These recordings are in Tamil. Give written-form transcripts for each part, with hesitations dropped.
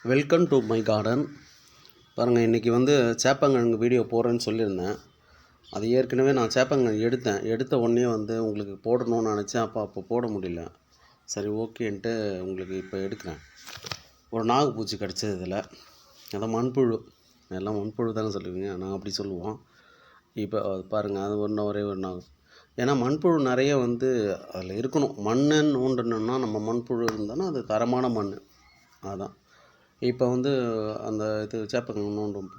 Welcome to my garden. பாருங்கள், இன்றைக்கி வந்து சேப்பங்கிழங்கு வீடியோ போடுறேன்னு சொல்லியிருந்தேன். அது ஏற்கனவே நான் சேப்பங்கிழங்கு எடுத்த உடனே வந்து உங்களுக்கு போடணும்னு நினச்சேன். அப்போ போட முடியல. சரி, ஓகேன்ட்டு உங்களுக்கு இப்போ எடுக்கிறேன். ஒரு நாகுப்பூச்சி கிடச்சது இதில். அதான் மண்புழு, எல்லாம் மண்புழு தானே சொல்லுவீங்க, நான் அப்படி சொல்லுவோம். இப்போ பாருங்கள், அது ஒரே ஒரு நாகு. ஏன்னா மண்புழு நிறைய வந்து அதில் இருக்கணும். மண்ணை நோண்டணுன்னா நம்ம மண்புழு இருந்தாலும் அது தரமான மண். அதுதான் இப்போ வந்து அந்த இது சேப்பங்கிழங்கு நோண்டும்.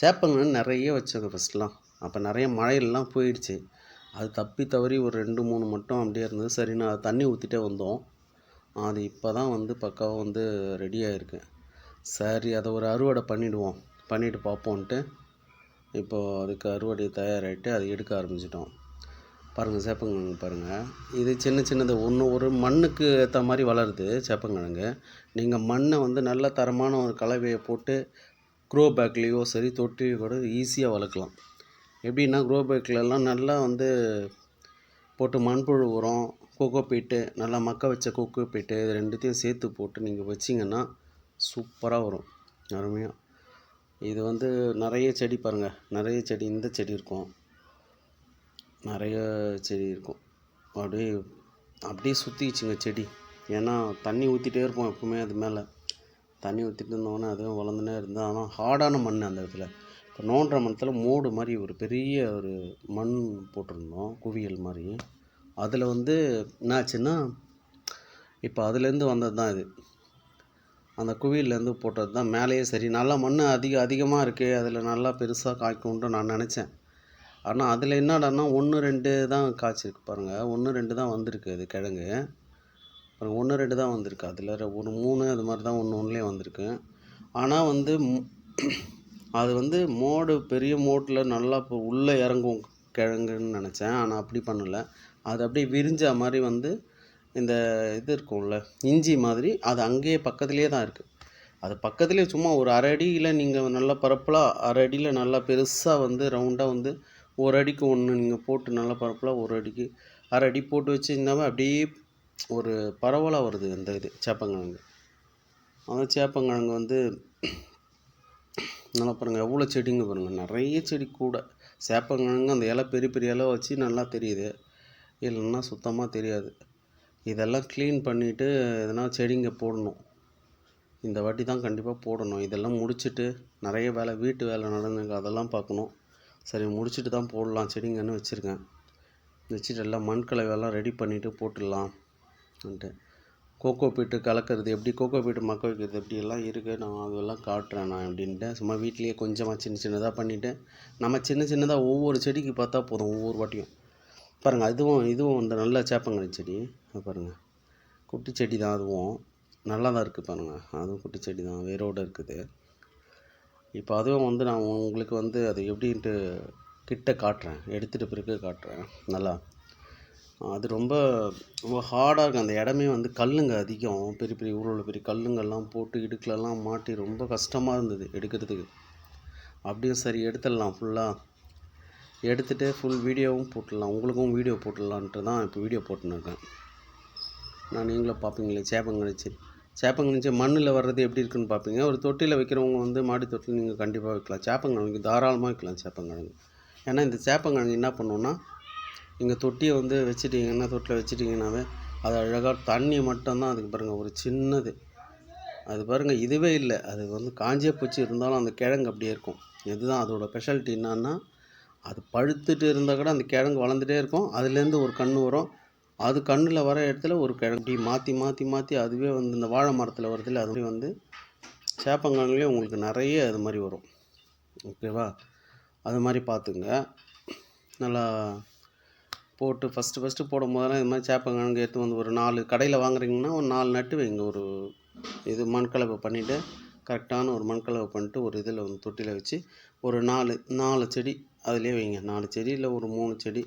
சேப்பங்கிழங்கு நிறைய வச்சாங்க ஃபஸ்ட்லாம். அப்போ நிறைய மழையெல்லாம் போயிடுச்சு. அது தப்பி தவறி ஒரு 2-3 மட்டும் அப்படியே இருந்தது. சரி, நான் தண்ணி ஊற்றிட்டே வந்தோம். அது இப்போ தான் வந்து பக்காவாக வந்து ரெடி ஆகிருக்கு. சரி, அதை ஒரு அறுவடை பண்ணிவிட்டு பார்ப்போன்ட்டு இப்போது அதுக்கு அறுவடை தயாராகிட்டு அதை எடுக்க ஆரம்பிச்சிட்டோம். பாருங்கள், சேப்பங்கிழங்கு பாருங்கள். இது சின்னது ஒரு மண்ணுக்கு ஏற்ற மாதிரி வளருது சேப்பங்கிழங்கு. நீங்கள் மண்ணை வந்து நல்ல தரமான ஒரு கலவையை போட்டு க்ரோ பேக்லேயோ சரி தொட்டிலையோ கூட ஈஸியாக வளர்க்கலாம். எப்படின்னா, க்ரோ பேக்லலாம் நல்லா வந்து போட்டு மண்புழு உரம், கொக்கோ பீட்டு, நல்லா மக்க வச்ச கொக்கோ பீட்டு இது ரெண்டுத்தையும் சேர்த்து போட்டு நீங்கள் வச்சிங்கன்னா சூப்பராக வரும், அருமையாக. இது வந்து நிறைய செடி பாருங்கள், நிறைய செடி, இந்த செடி இருக்கும், நிறைய செடி இருக்கும். அப்படியே சுற்றிக்கிச்சுங்க செடி. ஏன்னா தண்ணி ஊற்றிட்டே இருப்போம் எப்பவுமே. அது மேலே தண்ணி ஊற்றிட்டு இருந்தோன்னே அதுவும் வளர்ந்துனே இருந்தால். ஆனால் ஹார்டான மண் அந்த இடத்துல. இப்போ நோண்டுற மணத்தில் மோடு மாதிரி ஒரு பெரிய ஒரு மண் போட்டிருந்தோம், குவியல் மாதிரி. அதில் வந்து என்னாச்சுன்னா, இப்போ அதுலேருந்து வந்தது தான் இது. அந்த குவியல்லேருந்து போட்டது தான் மேலேயே. சரி, நல்லா மண் அதிகமாக இருக்குது, அதில் நல்லா பெருசாக காய்க்கும்ன்ட்டு நான் நினச்சேன். ஆனால் அதில் என்னடான்னா 1-2 தான் காய்ச்சிருக்கு பாருங்கள். 1-2 தான் வந்திருக்கு அது கிழங்கு. பாருங்கள், 1-2 தான் வந்திருக்கு. அதில் ஒரு 3 அது மாதிரி தான் ஒன்றுலேயே வந்திருக்கு. ஆனால் வந்து அது வந்து பெரிய மோட்டில் நல்லா இப்போ உள்ளே இறங்கும் கிழங்குன்னு நினச்சேன். ஆனால் அப்படி பண்ணலை. அது அப்படியே விரிஞ்ச மாதிரி வந்து இந்த இது இருக்கும்ல, இஞ்சி மாதிரி, அது அங்கேயே பக்கத்துலேயே தான் இருக்குது. அது பக்கத்துலேயே சும்மா ஒரு 1/2 அடியில் நீங்கள் நல்லா பரப்பலாக 1/2 அடியில் நல்லா பெருசாக வந்து ரவுண்டாக வந்து 1 அடிக்கு 1 நீங்கள் போட்டு நல்லா பரப்பலாக 1 அடிக்கு 1/2 அடி போட்டு வச்சிங்கன்னாவே அப்படியே ஒரு பரவலாக வருது அந்த இது சேப்பங்கிழங்கு. அந்த சேப்பங்கிழங்கு வந்து நல்லா பாருங்கள், எவ்வளோ செடிங்க பாருங்கள், நிறைய செடி கூட. சேப்பங்கிழங்கு அந்த இலை பெரிய இலை வச்சு நல்லா தெரியுது, இல்லைன்னா சுத்தமாக தெரியாது. இதெல்லாம் க்ளீன் பண்ணிவிட்டு எதனா செடிங்க போடணும். இந்த வாட்டி தான் கண்டிப்பாக போடணும். இதெல்லாம் முடிச்சுட்டு நிறைய வேலை, வீட்டு வேலை நடந்துங்க, அதெல்லாம் பார்க்கணும். சரி, முடிச்சுட்டு தான் போடலாம் செடிங்கன்னு வச்சுருக்கேன். வச்சுட்டு எல்லாம் மண் கலவையெல்லாம் ரெடி பண்ணிவிட்டு போட்டுடலாம்ன்ட்டு. கோகோ பீட்டு கலக்கிறது எப்படி, கோகோ பீட்டு மக்க வைக்கிறது எப்படியெல்லாம் இருக்குது, நான் அதெல்லாம் காட்டுறேன் நான் அப்படின்ட்டு. சும்மா வீட்லேயே கொஞ்சமாக சின்னதாக பண்ணிவிட்டு நம்ம சின்னதாக ஒவ்வொரு செடிக்கு பார்த்தா போதும் ஒவ்வொரு வாட்டியும். பாருங்கள், இதுவும் இந்த நல்ல சேப்பங்கிழங்கு செடி பாருங்கள். குட்டி செடி தான், அதுவும் நல்லா தான் இருக்குது பாருங்கள். அதுவும் குட்டி செடி தான், வேரோடு இருக்குது. இப்போ அதுவும் வந்து நான் உங்களுக்கு வந்து அது எப்படின்ட்டு கிட்ட காட்டுறேன், எடுத்துகிட்டு பிறகு காட்டுறேன். நல்லா அது ரொம்ப ஹார்டாக இருக்குது. அந்த இடமே வந்து கல்லுங்க அதிகம், பெரிய ஊரில் பெரிய கல்லுங்கள்லாம் போட்டு இடுக்கலெல்லாம் மாட்டி ரொம்ப கஷ்டமாக இருந்தது எடுக்கிறதுக்கு. அப்படியும் சரி எடுத்துடலாம், ஃபுல்லாக எடுத்துகிட்டு ஃபுல் வீடியோவும் போட்டுடலாம், உங்களுக்கும் வீடியோ போட்டுடலான்ட்டு தான் இப்போ வீடியோ போட்டுன்னு இருக்கேன். நீங்களும் பார்ப்பீங்களே சேப்பங்கிழங்கு மண்ணில் வர்றது எப்படி இருக்குன்னு பார்ப்பீங்க. ஒரு தொட்டியில் வைக்கிறவங்க வந்து மாடி தொட்டில் நீங்கள் கண்டிப்பாக வைக்கலாம். சேப்பங்கிழங்கு தாராளமாக வைக்கலாம் சேப்பங்கிழங்கு. ஏன்னா இந்த சேப்பங்கிழங்கு என்ன பண்ணுன்னா, நீங்கள் தொட்டியை வந்து வச்சுட்டிங்கன்னா, தொட்டில் வச்சுட்டிங்கன்னாவே அது அழகாக தண்ணி மட்டும்தான். அதுக்கு பாருங்கள் ஒரு சின்னது, அது பாருங்கள் இதுவே இல்லை, அது வந்து காஞ்சே பூச்சி இருந்தாலும் அந்த கிழங்கு அப்படியே இருக்கும். இதுதான் அதோட ஸ்பெஷாலிட்டி. என்னன்னா, அது பழுத்துட்டு இருந்தால் கூட அந்த கிழங்கு வளர்ந்துட்டே இருக்கும். அதுலேருந்து ஒரு கன்று வரும். அது கண்ணில் வர இடத்துல ஒரு கிழங்கு மாற்றி அதுவே வந்து இந்த வாழை மரத்தில் வருதில்ல, அது மாதிரி வந்து சேப்பங்கிழங்குலேயே உங்களுக்கு நிறைய அது மாதிரி வரும். ஓகேவா? அது மாதிரி பார்த்துங்க. நல்லா போட்டு ஃபஸ்ட்டு போடும் போதெல்லாம் இது மாதிரி சேப்பங்கிழங்கு எடுத்து வந்து ஒரு 4 கடையில் வாங்குறீங்கன்னா ஒரு 4 நட்டு வைங்க. ஒரு இது மண்கலவை பண்ணிவிட்டு, கரெக்டான ஒரு மண்கலவை பண்ணிட்டு ஒரு இதில் வந்து தொட்டியில் வச்சு ஒரு 4 செடி அதிலே வைங்க. 4 செடி இல்லை ஒரு 3 செடி,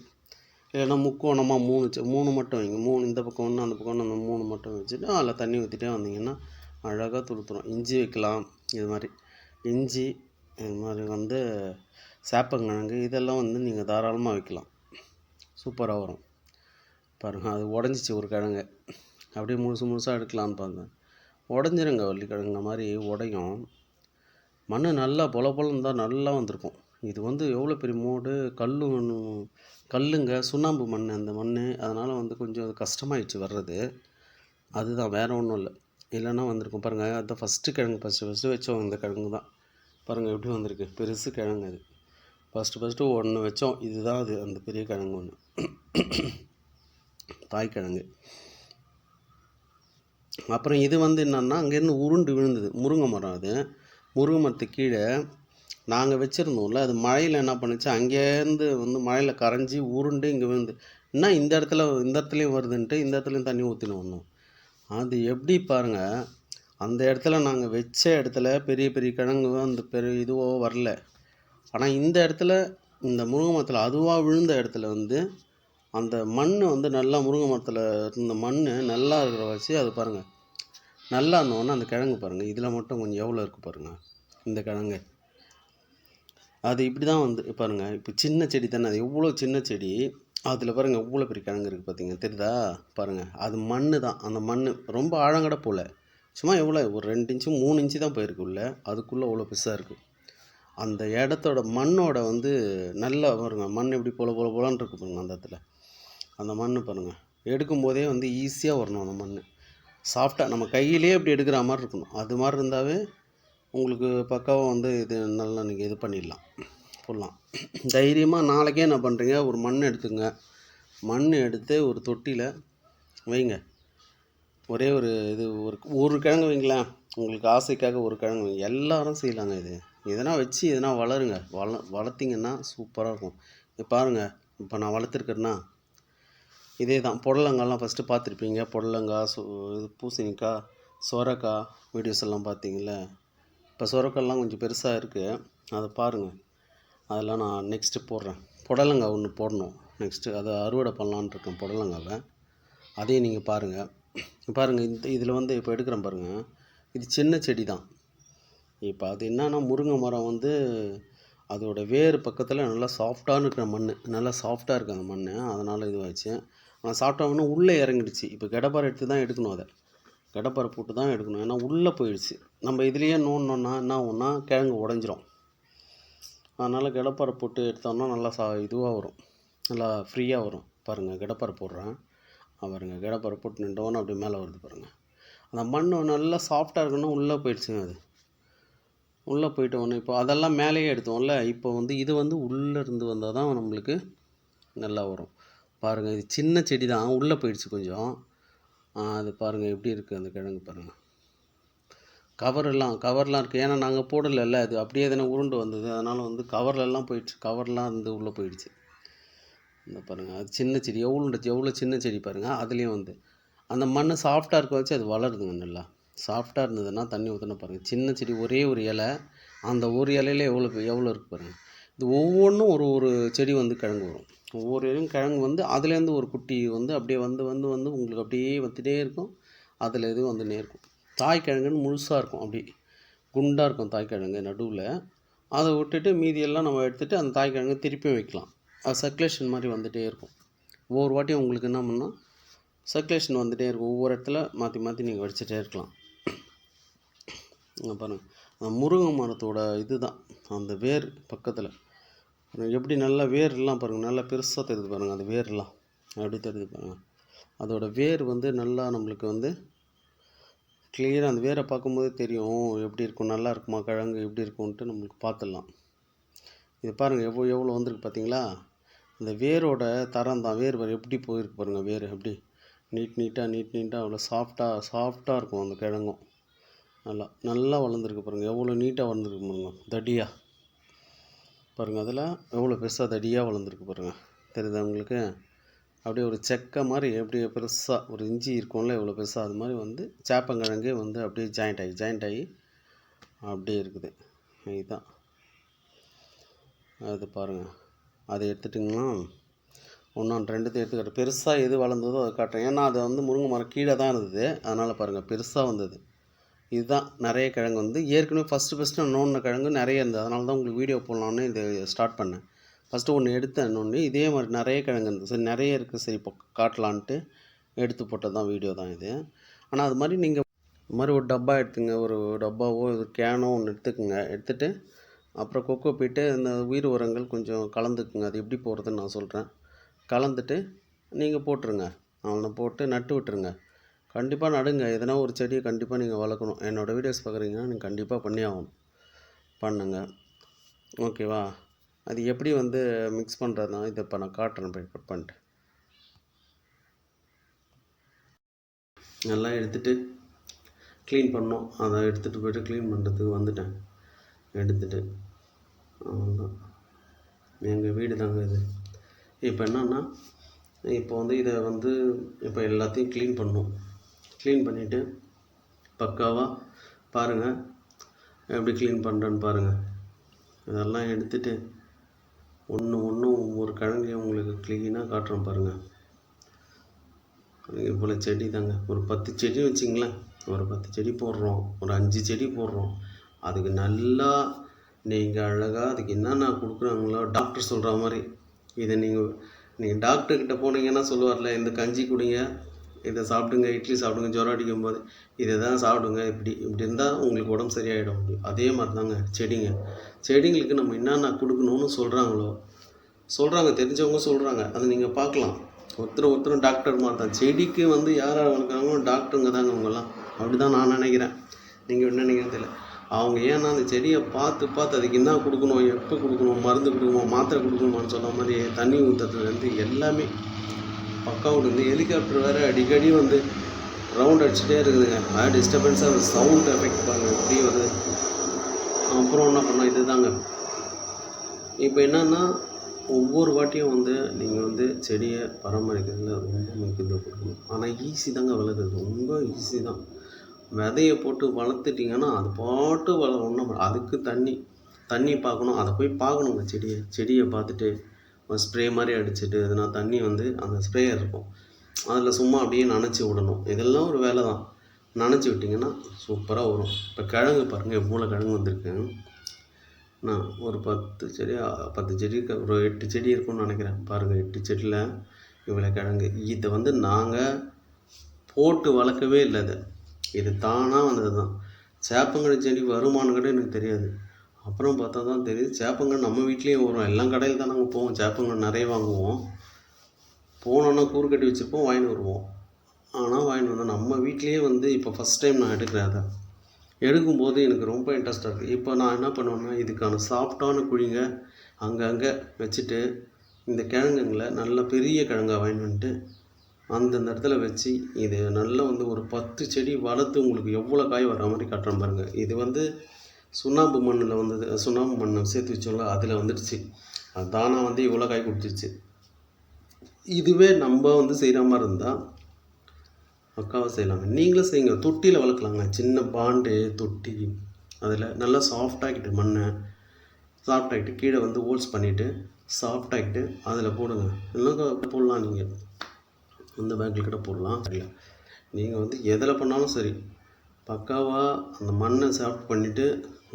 இல்லைன்னா முக்கோணமாக 3 மட்டும் வைங்க. 3 இந்த பக்கம் 1 அந்த பக்கம் 1, அந்த 3 மட்டும் வச்சுட்டு அதில் தண்ணி ஊற்றிட்டே வந்தீங்கன்னா அழகாக துளுத்துரும். இஞ்சி வைக்கலாம், இது மாதிரி இஞ்சி, இது மாதிரி வந்து சேப்பங்கிழங்கு, இதெல்லாம் வந்து நீங்கள் தாராளமாக வைக்கலாம், சூப்பராக வரும். பாருங்கள், அது உடஞ்சிச்சு ஒரு கிழங்கு, அப்படியே முழுசாக எடுக்கலான்னு பார்த்தேன். உடஞ்சிருங்க வள்ளிக்கிழங்கு மாதிரி உடையும். மண் நல்லா பொல பொலன்னு தான் நல்லா வந்திருக்கும். இது வந்து எவ்வளோ பெரிய மூடு கல்லுங்க சுண்ணாம்பு மண் அந்த மண். அதனால் வந்து கொஞ்சம் அது கஷ்டமாயிடுச்சு வர்றது. அதுதான் வேறு ஒன்றும் இல்லை. இல்லைன்னா வந்திருக்கும் பாருங்கள். அதுதான் ஃபஸ்ட்டு கிழங்கு ஃபஸ்ட்டு வச்சோம் இந்த கிழங்கு தான். பாருங்கள் எப்படி வந்திருக்கு, பெருசு கிழங்கு அது. ஃபஸ்ட்டு ஒன்று வச்சோம், இதுதான் அது அந்த பெரிய கிழங்கு ஒன்று, தாய்க்கிழங்கு. அப்புறம் இது வந்து என்னன்னா அங்கேருந்து உருண்டு விழுந்தது முருங்கை மரம். அது முருங்கை மரத்துக்கு கீழே நாங்கள் வச்சுருந்தோம்ல, அது மழையில் என்ன பண்ணுச்சு, அங்கேருந்து வந்து மழையில் கரைஞ்சி உருண்டு இங்கே விழுந்து என்ன இந்த இடத்துலையும் வருதுன்ட்டு இந்த இடத்துலையும் தண்ணி ஊற்றினோம் ஒன்றும். அது எப்படி பாருங்கள், அந்த இடத்துல நாங்கள் வச்ச இடத்துல பெரிய பெரிய கிழங்கு அந்த பெரிய இதுவோ வரல. ஆனால் இந்த இடத்துல இந்த முருங்கை மரத்தில் அதுவாக விழுந்த இடத்துல வந்து அந்த மண் வந்து நல்லா முருங்கை மரத்தில் இருந்த மண் நல்லா இருக்கிற வச்சு அது பாருங்கள் நல்லா இருந்தோன்னே அந்த கிழங்கு பாருங்கள். இதில் மட்டும் கொஞ்சம் எவ்வளோ இருக்குது பாருங்கள் இந்த கிழங்கு. அது இப்படி தான் வந்து பாருங்கள். இப்போ சின்ன செடி தானே, அது எவ்வளோ சின்ன செடி, அதில் பாருங்கள் எவ்வளோ பெரிய கிழங்கு இருக்குது பார்த்தீங்க, தெரியுதா பாருங்கள். அது மண் தான். அந்த மண் ரொம்ப ஆழங்கட போல், சும்மா எவ்வளோ ஒரு 2 இன்ச்சு 3 இன்ச்சு தான் போயிருக்கு உள்ள. அதுக்குள்ளே அவ்வளோ பெருசாக இருக்குது. அந்த இடத்தோட மண்ணோட வந்து நல்லா பாருங்கள், மண் எப்படி போலான்னு இருக்கு பாருங்கள். அந்த இடத்துல அந்த மண் பாருங்கள், எடுக்கும்போதே வந்து ஈஸியாக வரணும். அந்த மண் சாஃப்டாக நம்ம கையிலே இப்படி எடுக்கிற மாதிரி இருக்கணும். அது மாதிரி இருந்தாவே உங்களுக்கு பக்காவாக வந்து இது நல்லா நீங்கள் இது பண்ணிடலாம், போடலாம் தைரியமாக. நாளைக்கே என்ன பண்ணுறீங்க, ஒரு மண் எடுத்துங்க, மண் எடுத்து ஒரு தொட்டியில் வைங்க. ஒரே ஒரு இது ஒரு கிழங்கு வைங்களேன், உங்களுக்கு ஆசைக்காக ஒரு கிழங்கு வைங்க. எல்லாரும் செய்யலாங்க. இது எதனா வச்சு எதனா வளருங்க. வளர்த்திங்கன்னா சூப்பராக இருக்கும். இப்போ பாருங்கள், இப்போ நான் வளர்த்துருக்கேன்னா இதே தான். புடலங்காய்லாம் ஃபஸ்ட்டு பார்த்துருப்பீங்க. புடலங்காய், இது பூசணிக்காய், சொரக்காய் வீடியோஸ் எல்லாம் பார்த்தீங்கள. இப்போ சொரக்காய்லாம் கொஞ்சம் பெருசாக இருக்குது, அதை பாருங்கள். அதெல்லாம் நான் நெக்ஸ்ட்டு போடுறேன். புடலங்காய் ஒன்று போடணும் நெக்ஸ்ட்டு, அதை அறுவடை பண்ணலான்னு இருக்கேன் புடலங்காவை. அதையும் நீங்கள் பாருங்கள். பாருங்கள் இதில் வந்து இப்போ எடுக்கிறேன் பாருங்கள். இது சின்ன செடி தான். இப்போ அது என்னன்னா முருங்கை மரம் வந்து அதோட வேறு பக்கத்தில் நல்லா சாஃப்டான இருக்கிற மண், நல்லா சாஃப்டாக இருக்குது அந்த மண். அதனால் இதுவாச்சு. ஆனால் சாஃப்டாக உள்ளே இறங்கிடுச்சு. இப்போ கடப்பாரை எடுத்து தான் எடுக்கணும், அதை கடப்பாரை போட்டு தான் எடுக்கணும். ஏன்னா உள்ளே போயிடுச்சு. நம்ம இதுலேயே நோண்டினோன்னா என்ன ஆகும்னா கிழங்கு உடஞ்சிரும். அதனால் கடப்பாரை போட்டு எடுத்தோம்னா நல்லா இதுவாக வரும், நல்லா ஃப்ரீயாக வரும். பாருங்கள் கடப்பாரை போடுறேன் பாருங்கள். கடப்பாரை போட்டு நின்றோன்னா அப்படியே மேலே வருது பாருங்கள். அந்த மண் நல்லா சாஃப்டாக இருக்குன்னா உள்ளே போயிடுச்சுங்க. அது உள்ளே போயிட்டோன்னே இப்போ அதெல்லாம் மேலேயே எடுத்தோம்ல, இப்போ வந்து இது வந்து உள்ளே இருந்து வந்தால் தான் நம்மளுக்கு நல்லா வரும். பாருங்கள் இது சின்ன செடி தான், உள்ளே போயிடுச்சு கொஞ்சம். அது பாருங்கள் எப்படி இருக்குது அந்த கிழங்கு பாருங்கள். கவர்லாம் இருக்குது, ஏன்னா நாங்கள் போடலைல்ல, அது அப்படியே தானே உருண்டு வந்தது. அதனால் வந்து கவர்லெல்லாம் போயிடுச்சு, கவர்லாம் வந்து உள்ளே போயிடுச்சு. இந்த பாருங்கள் அது சின்ன செடி எவ்வளோ சின்ன செடி பாருங்கள். அதுலேயும் வந்து அந்த மண் சாஃப்டாக இருக்க வச்சு அது வளருதுங்க. நல்லா சாஃப்டாக இருந்ததுன்னா தண்ணி ஊற்றினா பாருங்கள். சின்ன செடி ஒரே ஒரு இலை, அந்த ஒரு இலையில எவ்வளோ இருக்குது பாருங்கள். இது ஒவ்வொன்றும் ஒரு செடி வந்து கிழங்கு வரும். ஒவ்வொரு இலையும் கிழங்கு வந்து அதுலேருந்து ஒரு குட்டி வந்து அப்படியே வந்து உங்களுக்கு அப்படியே வந்துட்டே இருக்கும். அதில் இது வந்துட்டே இருக்கும். தாய்க்கிழங்குன்னு முழுசாக இருக்கும், அப்படி குண்டாக இருக்கும் தாய்க்கிழங்கு நடுவில். அதை விட்டுட்டு மீதியெல்லாம் நம்ம எடுத்துகிட்டு அந்த தாய்க்கிழங்கு திருப்பியும் வைக்கலாம். அது சர்க்குலேஷன் மாதிரி வந்துகிட்டே இருக்கும். ஒவ்வொரு வாட்டியும் உங்களுக்கு என்ன பண்ணால் சர்க்குலேஷன் வந்துகிட்டே இருக்கும். ஒவ்வொரு இடத்துல மாற்றி நீங்கள் வடிச்சிட்டே இருக்கலாம். பாருங்கள் அந்த முருங்கை மரத்தோட இது தான் அந்த வேர் பக்கத்தில் எப்படி நல்லா வேர்லாம் பாருங்கள், நல்லா பெருசாக தெரியுது பாருங்கள். அந்த வேர்லாம் எப்படி தெரியுது பாருங்கள். அதோட வேர் வந்து நல்லா நம்மளுக்கு வந்து கிளியராக அந்த வேரை பார்க்கும்போது தெரியும் எப்படி இருக்கும், நல்லா இருக்குமா கிழங்கு எப்படி இருக்கும்ன்ட்டு நம்மளுக்கு பார்த்துடலாம். இது பாருங்கள் எவ்வளோ வந்திருக்கு பார்த்தீங்களா. இந்த வேரோட தரம் தான். வேர் எப்படி போயிருக்கு பாருங்கள். வேர் எப்படி நீட்டாக அவ்வளோ சாஃப்டாக இருக்கும் அந்த கிழங்கும். நல்லா வளர்ந்துருக்கு பாருங்கள். எவ்வளோ நீட்டாக வளர்ந்துருக்கு பாருங்கள், தடியாக பாருங்கள். அதில் எவ்வளோ பெருசாக தடியாக வளர்ந்துருக்கு பாருங்கள். தெரியுதா உங்களுக்கு. அப்படியே ஒரு செக்கை மாதிரி எப்படி பெருசாக ஒரு இஞ்சி இருக்கும்ல எவ்வளோ பெருசாக, அது மாதிரி வந்து சேப்பங்கிழங்கே வந்து அப்படியே ஜாயிண்ட் ஆகி அப்படியே இருக்குது. இதுதான் அது பாருங்கள். அதை எடுத்துட்டிங்கன்னா ஒன்று ரெண்டுத்தையும் எடுத்துக்கிட்டு பெருசாக எது வளர்ந்ததோ அதை காட்டுறேன். ஏன்னா அது வந்து முருங்கை மரம் கீழே தான் இருந்தது, அதனால் பாருங்கள் பெருசாக வந்தது. இதுதான் நிறைய கிழங்கு வந்து ஏற்கனவே ஃபஸ்ட்டு நான் நோண்டின கிழங்கு நிறைய இருந்தது. அதனால தான் உங்களுக்கு வீடியோ போடலான்னு இது ஸ்டார்ட் பண்ணேன். ஃபஸ்ட்டு ஒன்று எடுத்தேன், இன்னொன்று இதே மாதிரி நிறைய கிழங்கு இருந்தது. சரி நிறைய இருக்குது, சரி இப்போ காட்டலான்ட்டு எடுத்து போட்டது தான் வீடியோ தான் இது. ஆனால் அது மாதிரி நீங்கள் இது மாதிரி ஒரு டப்பா எடுத்துங்க, ஒரு டப்பாவோ ஒரு கேனோ ஒன்று எடுத்துக்கோங்க. எடுத்துகிட்டு அப்புறம் கொக்கோ பீட்டு இந்த உயிர் உரங்கள் கொஞ்சம் கலந்துக்குங்க. அது எப்படி போடுறதுன்னு நான் சொல்கிறேன். கலந்துட்டு நீங்கள் போட்டுருங்க. அவனை போட்டு நட்டு விட்டுருங்க. கண்டிப்பாக நடுங்க. எதனா ஒரு செடியை கண்டிப்பாக நீங்கள் வளர்க்கணும். என்னோடய வீடியோஸ் பார்க்குறீங்கன்னா நீங்கள் கண்டிப்பாக பண்ணி ஆகணும். பண்ணுங்க. ஓகேவா? அது எப்படி வந்து மிக்ஸ் பண்ணுறதுனா இதை இப்போ நான் காட்டுறேன். போய் கட் பண்ணிட்டு நல்லா எடுத்துகிட்டு க்ளீன் பண்ணோம். அதை எடுத்துகிட்டு போய்ட்டு க்ளீன் பண்ணுறதுக்கு வந்துட்டேன். எடுத்துகிட்டு அவ்வளோதான். எங்கள் வீடு தாங்க இது. இப்போ என்னன்னா, இப்போ வந்து இதை வந்து இப்போ எல்லாத்தையும் க்ளீன் பண்ணணும். க்ளீன் பண்ணிவிட்டு பக்காவாக பாருங்கள் எப்படி க்ளீன் பண்ணுறேன்னு பாருங்கள். இதெல்லாம் எடுத்துகிட்டு ஒன்று ஒவ்வொரு கிழங்கையும் உங்களுக்கு க்ளீனாக காட்டுறேன் பாருங்கள். இது போல் செடி தாங்க. ஒரு 10 செடி வச்சிங்களேன். ஒரு 10 செடி போடுறோம், ஒரு 5 செடி போடுறோம். அதுக்கு நல்லா நீங்கள் அழகாக அதுக்கு என்னென்ன கொடுக்குறாங்களோ டாக்டர் சொல்கிற மாதிரி இதை நீங்கள் டாக்டர்கிட்ட போனீங்கன்னா சொல்லுவார்ல, இந்த கஞ்சி குடிங்க, இதை சாப்பிடுங்க, இட்லி சாப்பிடுங்க, ஜுரம் அடிக்கும் போது இதை தான் சாப்பிடுங்க, இப்படி இருந்தால் உங்களுக்கு உடம்பு சரியாயிடும். அதே மாதிரி தாங்க செடிங்களுக்கு நம்ம என்னென்ன கொடுக்கணும்னு சொல்கிறாங்க, தெரிஞ்சவங்க சொல்கிறாங்க. அதை நீங்கள் பார்க்கலாம். ஒருத்தரும் டாக்டர் மாதிரி தான். செடிக்கு வந்து யார் வளர்க்குறாங்களோ டாக்டருங்க தாங்க அவங்கெல்லாம். அப்படி தான் நான் நினைக்கிறேன். நீங்கள் என்ன நினைக்கிறேன் தெரியல. அவங்க ஏன்னா அந்த செடியை பார்த்து அதுக்கு என்ன கொடுக்கணும், எப்போ கொடுக்கணும், மருந்து கொடுக்கணும், மாத்திரை கொடுக்கணுமான்னு சொன்ன மாதிரி தண்ணி ஊற்றுறதுலேருந்து எல்லாமே பக்காவோடு இருந்து ஹெலிகாப்டர் வேறு அடிக்கடி வந்து ரவுண்ட் அடிச்சுட்டே இருக்குதுங்க. அது டிஸ்டர்பன்ஸாக சவுண்ட் எஃபெக்ட் பாருங்கள் எப்படி வருது. அப்புறம் என்ன பண்ணோம், இது தாங்க. இப்போ என்னன்னா ஒவ்வொரு வாட்டியும் வந்து நீங்கள் வந்து செடியை பராமரிக்கிறதுல ரொம்ப முக்கியத்துவம் கொடுக்கணும். ஆனால் ஈஸி தாங்க வளர்க்குறது, ரொம்ப ஈஸி தான். விதையை போட்டு வளர்த்துட்டிங்கன்னா அது பாட்டு ஒன்றும் அதுக்கு தண்ணி பார்க்கணும். அதை போய் பார்க்கணுங்க. செடியை பார்த்துட்டு ஒரு ஸ்ப்ரே மாதிரி அடிச்சுட்டு எதுனா தண்ணி வந்து அந்த ஸ்ப்ரேயர் இருக்கும், அதில் சும்மா அப்படியே நனைச்சி விடணும். இதெல்லாம் ஒரு வேலை தான். நனைச்சி விட்டிங்கன்னா சூப்பராக வரும். இப்போ கிழங்கு பாருங்கள், எவ்வளோ கிழங்கு வந்திருக்கு. நான் ஒரு 10 செடி ஒரு 8 செடி இருக்கும்னு நினைக்கிறேன். பாருங்கள், 8 செடியில் இவ்வளோ கிழங்கு. இதை வந்து நாங்கள் போட்டு வளர்க்கவே இல்லை. இது தானாக வந்தது தான். சேப்பங்கிழங்கு செடி வருமானு கூட எனக்கு தெரியாது. அப்புறம் பார்த்தா தான் தெரியுது, சேப்பங்கிழங்கு நம்ம வீட்லேயும் வரும். எல்லாம் கடையில் தான் நாங்கள் போவோம், சேப்பங்கிழங்கு நிறைய வாங்குவோம். போனோன்னா கூறு கட்டி வச்சுருப்போம், வாங்கிட்டு வருவோம். ஆனால் வாங்கிட்டு வந்தோம் நம்ம வீட்லேயே வந்து இப்போ ஃபஸ்ட் டைம் நான் எடுக்கிறேன். அதை எடுக்கும்போது எனக்கு ரொம்ப இன்ட்ரெஸ்டாக இருக்குது. இப்போ நான் என்ன பண்ணுவேன்னா, இதுக்கான சாஃப்டான குழிங்க அங்கங்கே வச்சுட்டு இந்த கிழங்குங்களை நல்ல பெரிய கிழங்காக வாங்கிட்டு வந்துட்டு அந்தந்த இடத்துல வச்சு இது நல்லா வந்து ஒரு 10 செடி வளர்த்து உங்களுக்கு எவ்வளோ காய் வர்ற மாதிரி காட்டுறேன் பாருங்கள். இது வந்து சுண்ணாம்பு மண்ணில் வந்தது. சுண்ணாம்பு மண்ணை சேர்த்து வச்சோம்ல, அதில் வந்துடுச்சு. அது தானாக வந்து இவ்வளோ காய் கொடுத்துருச்சு. இதுவே நம்ம வந்து செய்கிற மாதிரி இருந்தால் பக்காவாக செய்யலாங்க. நீங்களும் செய்யுங்க. தொட்டியில் வளர்க்கலாங்க. சின்ன பாண்டு தொட்டி, அதில் நல்லா சாஃப்டாகிட்டு மண்ணை சாஃப்டாகிட்டு கீழே வந்து ஹோல்ஸ் பண்ணிவிட்டு சாஃப்டாகிட்டு அதில் போடுங்க. எல்லாம் போடலாம். நீங்கள் அந்த பேக்கில் கூட போடலாம். சரியா, நீங்கள் வந்து எதில் பண்ணாலும் சரி பக்காவாக அந்த மண்ணை சாஃப்ட் பண்ணிவிட்டு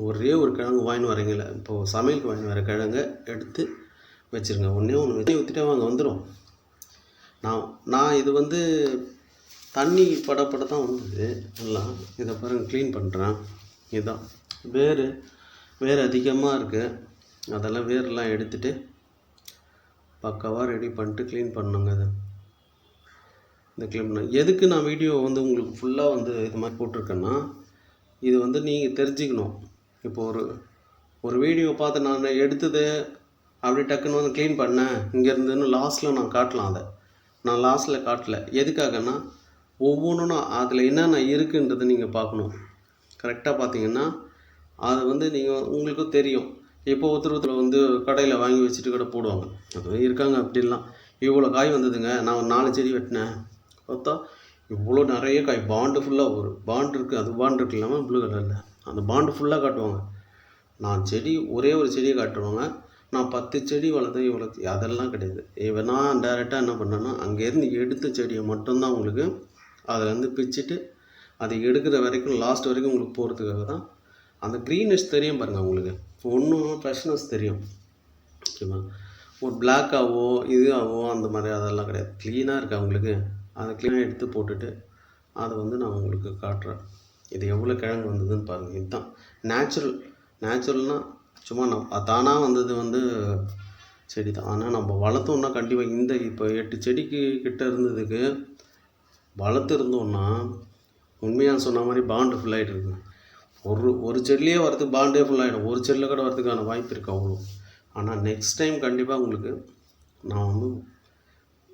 ஒரே ஒரு கிழங்கு வாங்கின்னு வரீங்களே, இப்போது சமையலுக்கு வாங்கின்னு வர கிழங்கை எடுத்து வச்சுருங்க. ஒன்று வச்சு ஊற்றிட்டே வாங்க, வந்துடும். நான் இது வந்து தண்ணி பட தான் வந்தது எல்லாம். இதை பாருங்கள், க்ளீன் பண்ணுறேன். இதுதான் வேர் அதிகமாக இருக்குது. அதெல்லாம் வேரெல்லாம் எடுத்துகிட்டு பக்காவாக ரெடி பண்ணிட்டு க்ளீன் பண்ணுங்க. இந்த க்ளீன் பண்ண எதுக்கு நான் வீடியோ வந்து உங்களுக்கு ஃபுல்லாக வந்து இது மாதிரி போட்டிருக்கேன்னா, இது வந்து நீங்கள் தெரிஞ்சுக்கணும். இப்போ ஒரு வீடியோ பார்த்து நான் எடுத்தது அப்படி டக்குன்னு வந்து க்ளீன் பண்ணேன் இங்கேருந்துன்னு லாஸ்ட்டில் நான் காட்டலாம். அதை நான் லாஸ்ட்டில் காட்டலை. எதுக்காகன்னா, ஒவ்வொன்றும் அதில் என்னென்ன இருக்குன்றதை நீங்கள் பார்க்கணும். கரெக்டாக பார்த்தீங்கன்னா அது வந்து உங்களுக்கும் தெரியும். இப்போ ஒருத்தர் வந்து கடையில் வாங்கி வச்சுட்டு கூட போடுவாங்க. அது இருக்காங்க அப்படின்லாம். இவ்வளோ காய் வந்ததுங்க, நான் ஒரு 4 செடி வெட்டினேன், பார்த்தா இவ்வளோ நிறைய காய். பாண்டு ஃபுல்லாக ஒரு பாண்டு இருக்குது. அது பாண்டு இருக்கு இல்லாமல் ப்ளூ கலரில் அந்த பாண்டு ஃபுல்லாக காட்டுவாங்க. நான் ஒரே ஒரு செடியை காட்டுவாங்க. நான் 10 செடி வளர்த்தேன் இவ்வளோ, அதெல்லாம் கிடையாது. இப்போ நான் டேரெக்டாக என்ன பண்ணேன்னா, அங்கேருந்து எடுத்த செடியை மட்டும்தான் உங்களுக்கு அதிலேருந்து பிச்சுட்டு அதை எடுக்கிற வரைக்கும் லாஸ்ட் வரைக்கும் உங்களுக்கு போகிறதுக்காக தான். அந்த க்ரீனிஷ் தெரியும் பாருங்கள் உங்களுக்கு, ஒன்றும் ஃப்ரெஷ்னஸ் தெரியும். ஓகேவா? ஒரு பிளாக்காகவோ இதுவாகவோ அந்த மாதிரி அதெல்லாம் கிடையாது. க்ளீனாக இருக்குது அவங்களுக்கு. அதை க்ளீனாக எடுத்து போட்டுட்டு அதை வந்து நான் உங்களுக்கு காட்டுறேன். இது எவ்வளோ கிழங்கு வந்ததுன்னு பாருங்கள். இதுதான் நேச்சுரல்னால் சும்மா தானாக வந்தது வந்து செடி தான். ஆனால் நம்ம வளர்த்தோன்னா கண்டிப்பாக இந்த இப்போ 8 செடிக்கு கிட்ட இருந்ததுக்கு வளர்த்து இருந்தோன்னா உண்மையாக சொன்ன மாதிரி பாண்டு ஃபுல்லாகிட்டு இருக்குங்க. ஒரு செடிலேயே வரதுக்கு பாண்டே ஃபுல்லாகிடும். ஒரு செடியில் கூட வரதுக்கான வாய்ப்பு இருக்குது அவ்வளோ. ஆனால் நெக்ஸ்ட் டைம் கண்டிப்பாக உங்களுக்கு நான் வந்து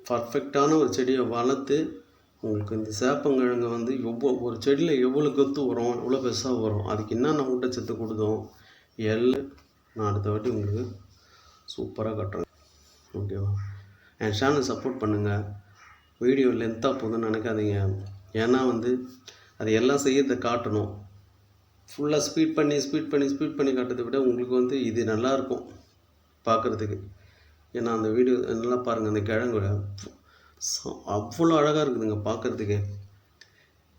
பர்ஃபெக்டான ஒரு செடியை வளர்த்து உங்களுக்கு இந்த சேப்பங்கிழங்கு வந்து ஒரு செடியில் எவ்வளோ கொத்து வரும், எவ்வளோ பெருசாக வரும், அதுக்கு என்னென்ன ஊட்டச்சத்து கொடுத்தோம் எல்லாம் நான் அடுத்த வாட்டி உங்களுக்கு சூப்பராக கட்டுறேன். ஓகேவா? என் சேனல் சப்போர்ட் பண்ணுங்கள். வீடியோ லென்த்தாக போகுதுன்னு நினைக்காதீங்க. ஏன்னா வந்து அது எல்லாம் செய்யறதை காட்டணும். ஃபுல்லாக ஸ்பீட் பண்ணி காட்டுறதை விட உங்களுக்கு வந்து இது நல்லாயிருக்கும் பார்க்குறதுக்கு. ஏன்னா அந்த வீடியோ நல்லா பாருங்கள். அந்த கிழங்கு அவ்வளோ அழகாக இருக்குதுங்க பார்க்குறதுக்கு.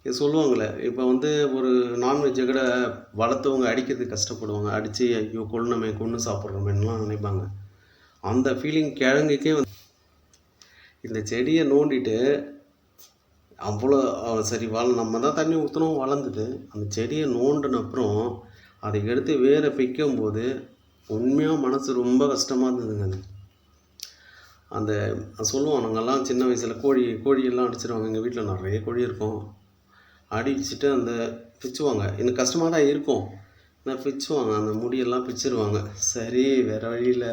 இது சொல்லுவாங்களே, இப்போ வந்து ஒரு நான்வெஜ்ஜை கூட வளர்த்தவங்க அடிக்கிறதுக்கு கஷ்டப்படுவாங்க. அடித்து ஐயோ கொன்று சாப்பிட்றோமேலாம் நினைப்பாங்க. அந்த ஃபீலிங் கிழங்குக்கே வந்து இந்த செடியை நோண்டிட்டு அவ்வளோ சரி நம்ம தான் தண்ணி ஊற்றணும், வளர்ந்தது. அந்த செடியை நோண்டின அப்புறம் அதை எடுத்து வேரை பிக்கும்போது உண்மையாக மனசு ரொம்ப கஷ்டமாக இருந்ததுங்க. அந்த சொல்லுவோம், நாங்கள்லாம் சின்ன வயசில் கோழியெல்லாம் அடிச்சிடுவாங்க. எங்கள் வீட்டில் நிறைய கோழி இருக்கும். அடிச்சுட்டு அந்த பிச்சுவாங்க. எனக்கு கஷ்டமாக தான் இருக்கும். ஆனால் பிச்சுவாங்க, அந்த முடியெல்லாம் பிச்சிருவாங்க. சரி வேறு வழியில்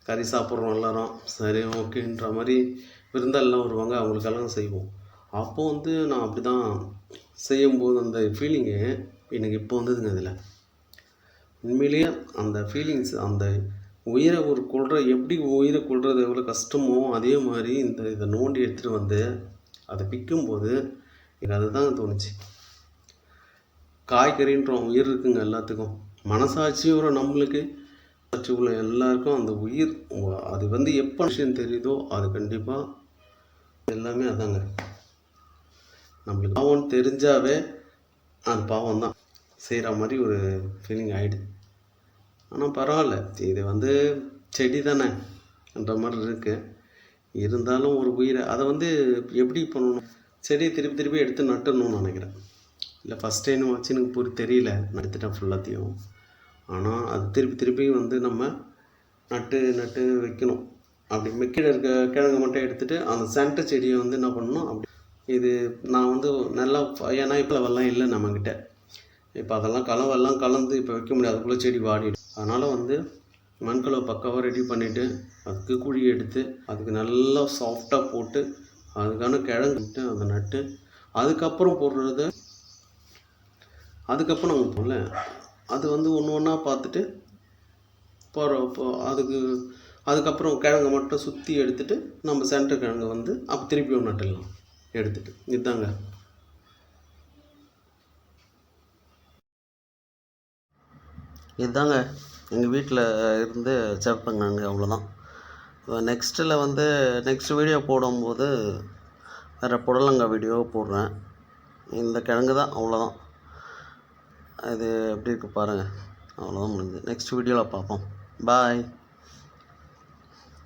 கறி சாப்பிட்றோம் எல்லோரும், சரி ஓகேன்ற மாதிரி விருந்தாளெலாம் வருவாங்க, அவங்களுக்கெல்லாம் செய்வோம். அப்போ வந்து நான் அப்படி தான் செய்யும்போது அந்த ஃபீலிங்கு எனக்கு இப்போ வந்ததுங்க. அதில் உண்மையிலேயே அந்த ஃபீலிங்ஸ், அந்த உயிரை எப்படி உயிரை கொள்வது எவ்வளோ கஷ்டமோ அதே மாதிரி இதை நோண்டி எடுத்துகிட்டு வந்து அதை பிக்கும்போது எனக்கு அதுதான் தோணுச்சு. காய்கறின்றோம், உயிர் இருக்குங்க எல்லாத்துக்கும். மனசாட்சியோட நம்மளுக்கு உள்ள எல்லாருக்கும் அந்த உயிர் அது வந்து எப்போ விஷயம் தெரியுதோ அது கண்டிப்பாக எல்லாமே அதாங்க. நம்மளுக்கு பாவம்னு தெரிஞ்சாவே அது பாவம் தான் செய்கிற மாதிரி ஒரு ஃபீலிங் ஆகிடுது. ஆனால் பரவாயில்ல, இது வந்து செடி தானேன்ற மாதிரி இருக்குது. இருந்தாலும் ஒரு உயிரை அதை வந்து எப்படி பண்ணணும், செடியை திருப்பி எடுத்து நட்டுடணும்னு நினைக்கிறேன். இல்லை ஃபஸ்ட் டைம் வச்சு எனக்கு தெரியல, நட்டுட்டேன் ஃபுல்லாத்தையும். ஆனால் அது திருப்பி வந்து நம்ம நட்டு வைக்கணும். அப்படி மெக்கீழே இருக்க கிழங்கு மட்டும் எடுத்துகிட்டு அந்த சென்டர் செடியை வந்து என்ன பண்ணணும், அப்படி இது நான் வந்து நல்லா, ஏன்னா இப்போ வெள்ளம் இல்லை நம்மக்கிட்ட. இப்போ அதெல்லாம் கலவெல்லாம் கலந்து இப்போ வைக்க முடியாது, அதுக்குள்ளே செடி வாடிடும். அதனால் வந்து மண்கலவை பக்காவாக ரெடி பண்ணிவிட்டு அதுக்கு குழி எடுத்து அதுக்கு நல்லா சாஃப்டாக போட்டு அதுக்கான கிழங்கு அதை நட்டு அதுக்கப்புறம் போடுறது. அதுக்கப்புறம் நாங்கள் போடல, அது வந்து ஒன்று ஒன்றா பார்த்துட்டு போகிறப்போ அதுக்கப்புறம் கிழங்கு மட்டும் சுற்றி எடுத்துகிட்டு நம்ம சென்டர் கிழங்கு வந்து அப்போ திருப்பியும் நட்டுடலாம் எடுத்துகிட்டு. இதுதாங்க. இதுதாங்க எங்கள் வீட்டில் இருந்து சேப்பங்கிழங்கு. அவ்வளோதான். நெக்ஸ்ட்டில் வந்து நெக்ஸ்ட் வீடியோ போடும்போது வேறு புடலங்காய் வீடியோ போடுறேன். இந்த கிழங்கு தான், அவ்வளோதான். இது எப்படி இருக்குது பாருங்கள். அவ்வளோதான் முடிஞ்சது. நெக்ஸ்ட் வீடியோவில் பார்ப்போம். பாய்.